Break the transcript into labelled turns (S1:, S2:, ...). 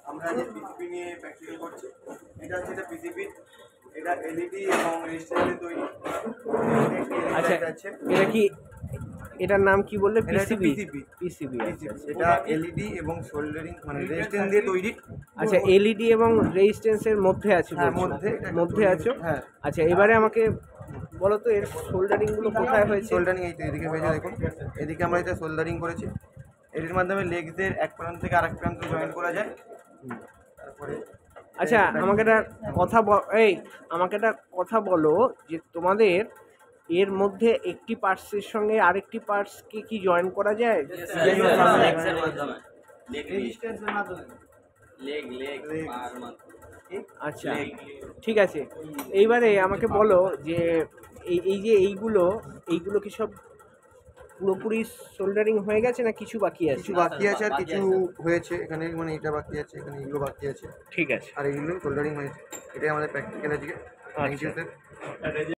S1: আমরা যে পিসিবি নিয়ে প্র্যাকটিক্যাল করছি, এটা হচ্ছে এটা পিসিবি, এটা এলইডি এবং রেজিস্ট্যান্স দিয়ে তৈরি।
S2: আচ্ছা, এটা কি, এটার নাম কি বললে? পিসিবি। পিসিবি,
S1: এটা এলইডি এবং সোল্ডারিং মানে রেজিস্ট্যান্স দিয়ে তৈরি।
S2: আচ্ছা, এলইডি এবং রেজিস্ট্যান্সের মধ্যে আছে?
S1: হ্যাঁ,
S2: মধ্যে আছো।
S1: হ্যাঁ।
S2: আচ্ছা, এবারে আমাকে বলো তো এর সোল্ডারিংগুলো কোথায় হয়েছে?
S1: সোল্ডারিং এই তো এদিকে হয়েছে, দেখুন এদিকে আমরা এটা সোল্ডারিং করেছি। এটির মাধ্যমে লেগসের এক প্রান্ত থেকে আরেক প্রান্ত জয়েন করা যায়। তারপরে
S2: আচ্ছা, আমাকে একটা কথা বলো যে তোমাদের এর মধ্যে একটি পার্টসের সঙ্গে আরেকটি পার্টসকে কি জয়েন করা যায়? আচ্ছা, ঠিক আছে। এইবারে আমাকে বলো যে এইগুলো কি সব পুরোপুরি সোল্ডারিং হয়ে গেছে না কিছু বাকি আছে?
S1: কিছু বাকি আছে আর কিছু হয়েছে। এখানে মানে এটা বাকি আছে, এখানে এগুলো বাকি আছে।
S2: ঠিক আছে,
S1: আর এইগুলো সোল্ডারিং হয়েছে। এটাই আমাদের প্র্যাকটিক্যাল আজকে। Thank you sir.